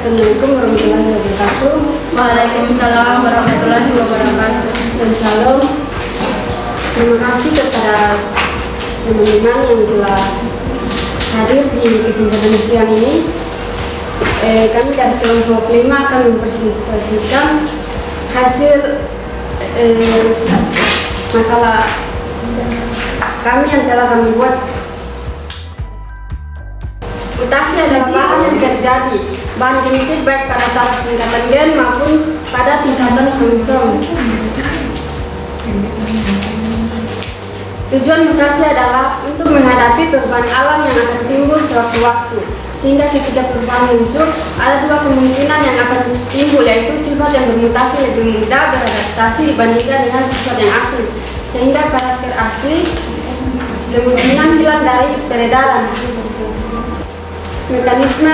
Assalamualaikum warahmatullahi wabarakatuh. Waalaikumsalam warahmatullahi wabarakatuh. Dan shalom. Terima kasih kepada teman-teman yang telah hadir di kesempatan siang ini. Kami dari kelompok 5 akan mempresentasikan hasil makalah kami yang telah kami buat. Mutasi adalah bahan yang terjadi bahan genetik baik pada taraf tingkatan gen maupun pada tingkatan kromosom. Tujuan mutasi adalah untuk menghadapi perubahan alam yang akan timbul sewaktu-waktu, sehingga ketika perubahan muncul, ada dua kemungkinan yang akan timbul, yaitu sifat yang bermutasi lebih mudah beradaptasi dibandingkan dengan sifat yang asli, sehingga karakter asli kemungkinan hilang dari peredaran. Mekanisme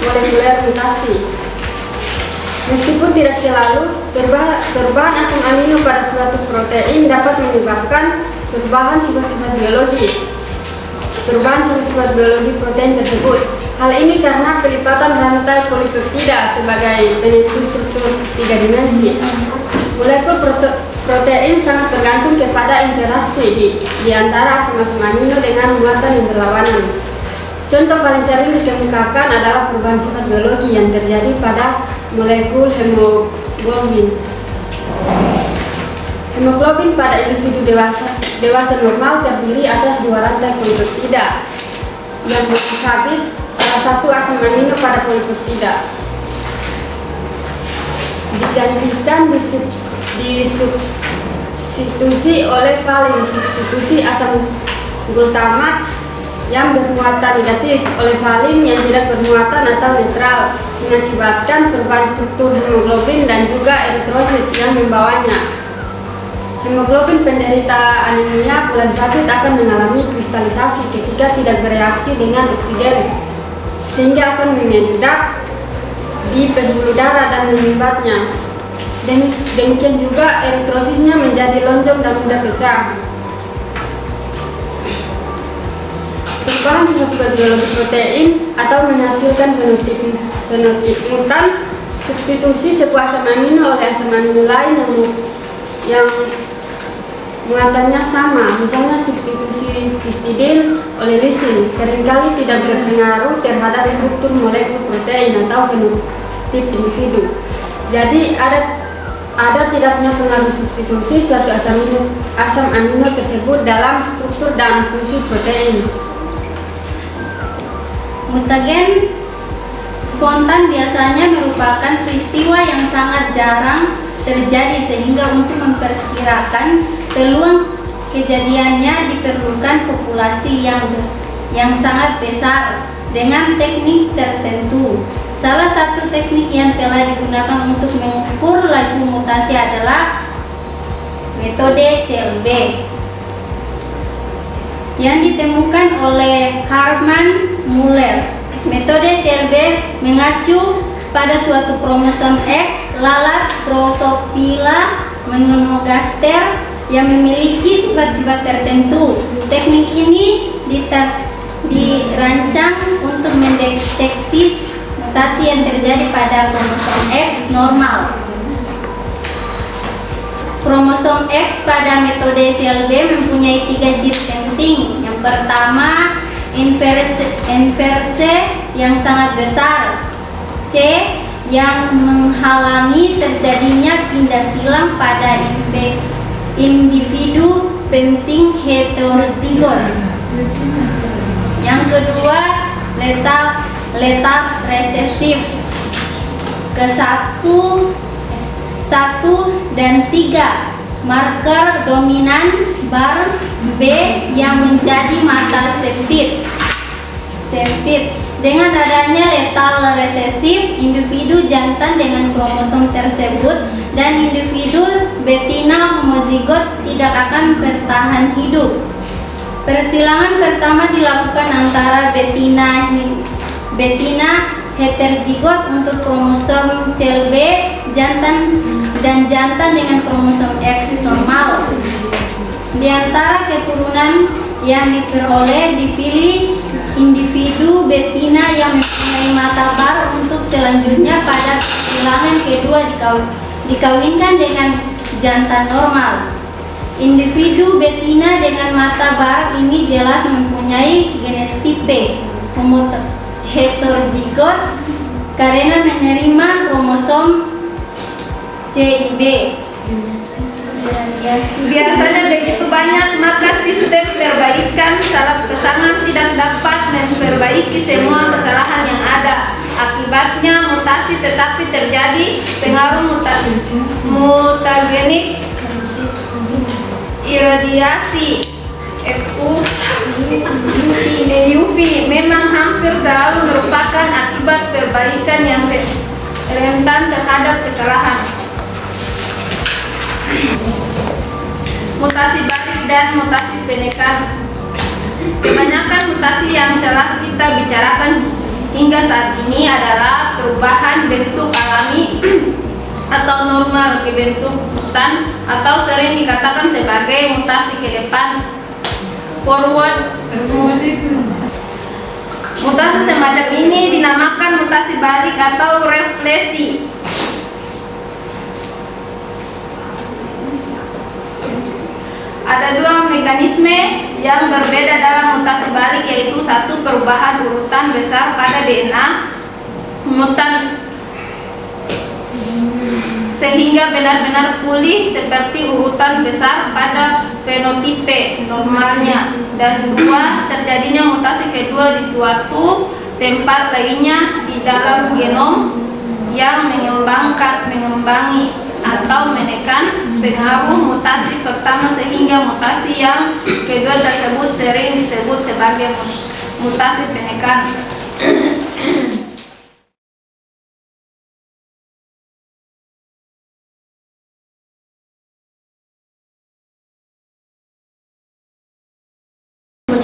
molekuler mutasi. Meskipun tidak selalu, perubahan asam amino pada suatu protein dapat menyebabkan perubahan sifat-sifat biologi protein tersebut. Hal ini karena pelipatan rantai polipeptida sebagai penentu struktur 3 dimensi. Molekul protein sangat tergantung kepada interaksi di antara asam-asam amino dengan muatan yang berlawanan. Contoh paling sering dikemukakan adalah perubahan sifat biologi yang terjadi pada molekul hemoglobin. Hemoglobin pada individu dewasa normal terdiri atas 2 rantai polipeptida yang mensabit salah satu asam amino pada polipeptida. Digantikan disubstitusi oleh valin substitusi asam glutamat yang bermuatan negatif oleh valin yang tidak bermuatan atau netral, mengakibatkan perubahan struktur hemoglobin dan juga eritrosit yang membawanya. Hemoglobin penderita anemia bulan sabit akan mengalami kristalisasi ketika tidak bereaksi dengan oksigen, sehingga akan mengendap di pembuluh darah dan menyumbatnya. Demikian juga eritrositnya menjadi lonjong dan mudah pecah. Perubahan sifat-sifat biologi protein atau menghasilkan fenotip mutan, substitusi sebuah asam amino oleh asam amino lain yang muatannya sama, misalnya substitusi histidin oleh lisin, seringkali tidak berpengaruh terhadap struktur molekul protein atau fenotip individu. Jadi ada tidaknya pengaruh substitusi suatu asam amino tersebut dalam struktur dan fungsi protein. Mutagen spontan biasanya merupakan peristiwa yang sangat jarang terjadi, sehingga untuk memperkirakan peluang kejadiannya diperlukan populasi yang sangat besar dengan teknik tertentu. Salah satu teknik yang telah digunakan untuk mengukur laju mutasi adalah metode CLB yang ditemukan oleh Harman Muller. Metode CLB mengacu pada suatu kromosom X lalat Drosophila melanogaster yang memiliki sifat-sifat tertentu. Teknik ini dirancang untuk mendeteksi mutasi yang terjadi pada kromosom X normal. Kromosom X pada metode CLB mempunyai 3 ciri penting. Yang pertama, inverse yang sangat besar, C yang menghalangi terjadinya pindah silang pada individu penting heterozigot. Yang kedua, letal resesif ke 1 dan 3, marker dominan bar B yang menjadi mata sempit. Dengan adanya letal resesif, individu jantan dengan kromosom tersebut dan individu betina homozigot tidak akan bertahan hidup. Persilangan pertama dilakukan antara betina heterozigot untuk kromosom CLB jantan dan jantan dengan kromosom X normal. Di antara keturunan yang diperoleh dipilih individu betina yang mempunyai mata bar untuk selanjutnya pada persilangan kedua dikawinkan dengan jantan normal. Individu betina dengan mata bar ini jelas mempunyai genotipe heterozigot karena menerima kromosom CIB. Biasanya begitu banyak, maka sistem perbaikan salah pesanan tidak dapat memperbaiki semua kesalahan yang ada. Akibatnya mutasi tetapi terjadi pengaruh mutagenik, iradiasi UV memang hampir selalu merupakan akibat perbaikan yang rentan terhadap kesalahan. Mutasi balik dan mutasi penekan. Kebanyakan mutasi yang telah kita bicarakan hingga saat ini adalah perubahan bentuk alami atau normal ke bentuk hutan, atau sering dikatakan sebagai mutasi ke depan, forward. Mutasi semacam ini dinamakan mutasi balik atau refleksi. Ada dua mekanisme yang berbeda dalam mutasi balik, yaitu satu, perubahan urutan besar pada DNA mutan sehingga benar-benar pulih seperti urutan besar pada fenotipe normalnya, dan dua, terjadinya mutasi kedua di suatu tempat lainnya di dalam genom yang mengembangi atau menekan pengaruh mutasi pertama, sehingga mutasi yang kedua tersebut sering disebut sebagai mutasi penekan.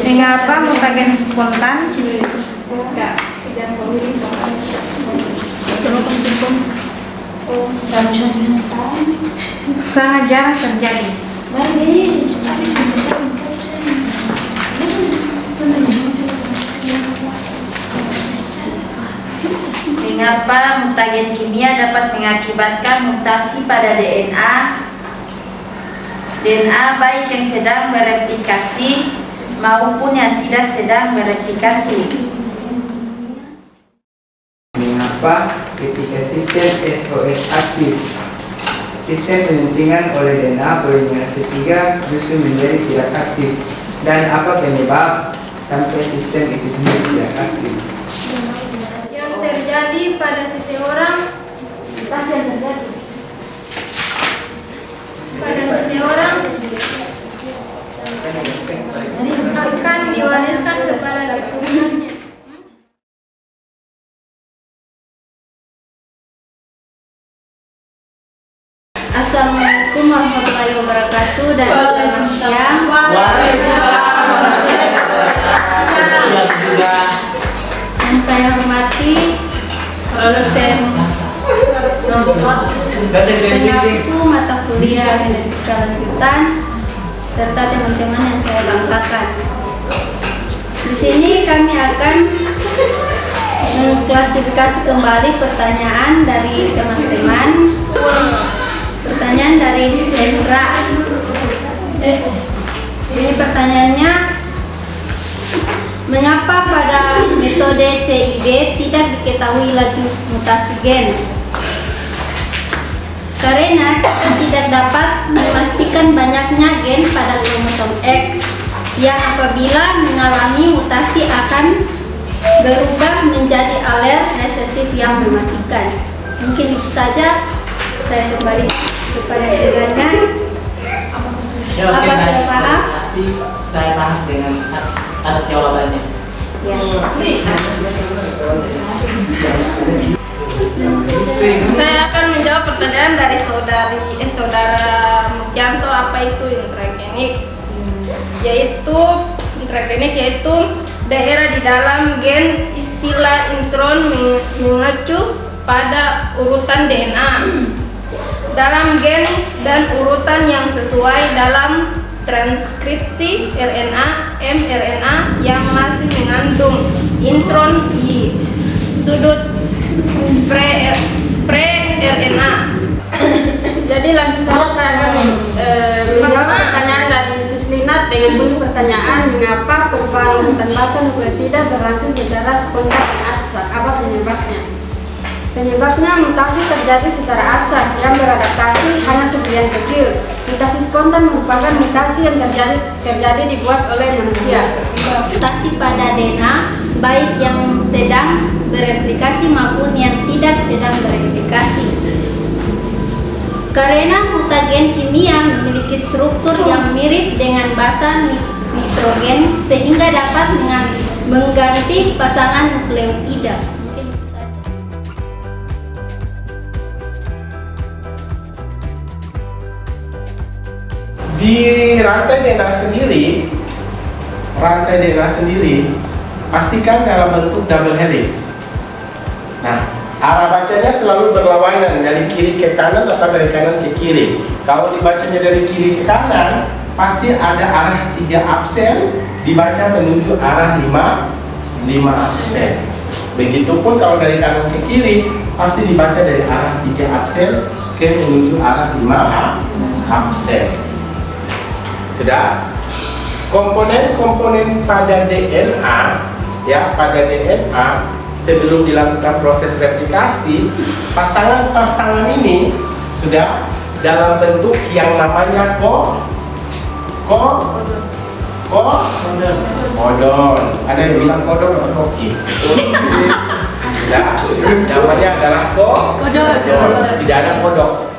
Mengapa mutagen spontan? Sangat jarang terjadi. Mengapa mutagen kimia dapat mengakibatkan mutasi pada DNA baik yang sedang bereplikasi maupun yang tidak sedang bereplikasi? Mengapa ketika sistem SOS aktif, sistem penyuntingan oleh DNA polimerase 3 justru menjadi tidak aktif, dan apa penyebab sampai sistem itu sendiri tidak aktif? Yang terjadi pada seseorang akan diwariskan kepada keturunannya. Assalamualaikum warahmatullahi wabarakatuh dan selamat siang. Yang saya hormati dosen penyapu mata kuliah genetika lanjutan serta teman-teman yang saya banggakan. Di sini kami akan mengklasifikasi kembali pertanyaan dari teman-teman. Pertanyaan dari Hendra. Ini pertanyaannya, mengapa pada metode CIB tidak diketahui laju mutasi gen? Karena kita tidak dapat memastikan banyaknya gen pada kromosom X yang apabila mengalami mutasi akan berubah menjadi aler resesif yang mematikan. Mungkin itu saja. Saya kembali kepada jawabannya. Apa sudah paham? Saya paham dengan atas jawabannya. Ya. Saya akan menjawab pertanyaan dari saudara Mujanto, apa itu intragenik? Intragenik yaitu daerah di dalam gen. Istilah intron mengacu pada urutan DNA dalam gen dan urutan yang sesuai dalam transkripsi RNA, mRNA yang masih mengandung intron di sudut pre-RNA. Jadi langsung saja saya akan menjawab pertanyaan dari Suslinat dengan bunyi pertanyaan, mengapa perubahan urutan basa nukleotida berlangsung secara spontan dan acak? Apa penyebabnya? Penyebabnya mutasi terjadi secara acak yang beradaptasi hanya sebagian kecil. Mutasi spontan merupakan mutasi yang terjadi dibuat oleh manusia. Mutasi pada DNA baik yang sedang bereplikasi maupun yang tidak sedang bereplikasi. Karena mutagen kimia memiliki struktur yang mirip dengan basa nitrogen sehingga dapat mengganti pasangan nukleotida. Di rantai DNA sendiri pastikan dalam bentuk double helix. Nah, arah bacanya selalu berlawanan dari kiri ke kanan atau dari kanan ke kiri. Kalau dibacanya dari kiri ke kanan, pasti ada arah 3 absen dibaca menuju arah 5 absen. Begitupun kalau dari kanan ke kiri, pasti dibaca dari arah 3 absen ke menuju arah 5 absen. Sudah? Komponen-komponen pada DNA, ya, pada DNA sebelum dilakukan proses replikasi, pasangan-pasangan ini sudah dalam bentuk yang namanya kodon. Ada yang bilang kodon atau koki? Sudah, namanya adalah kodon. Tidak ada kodok.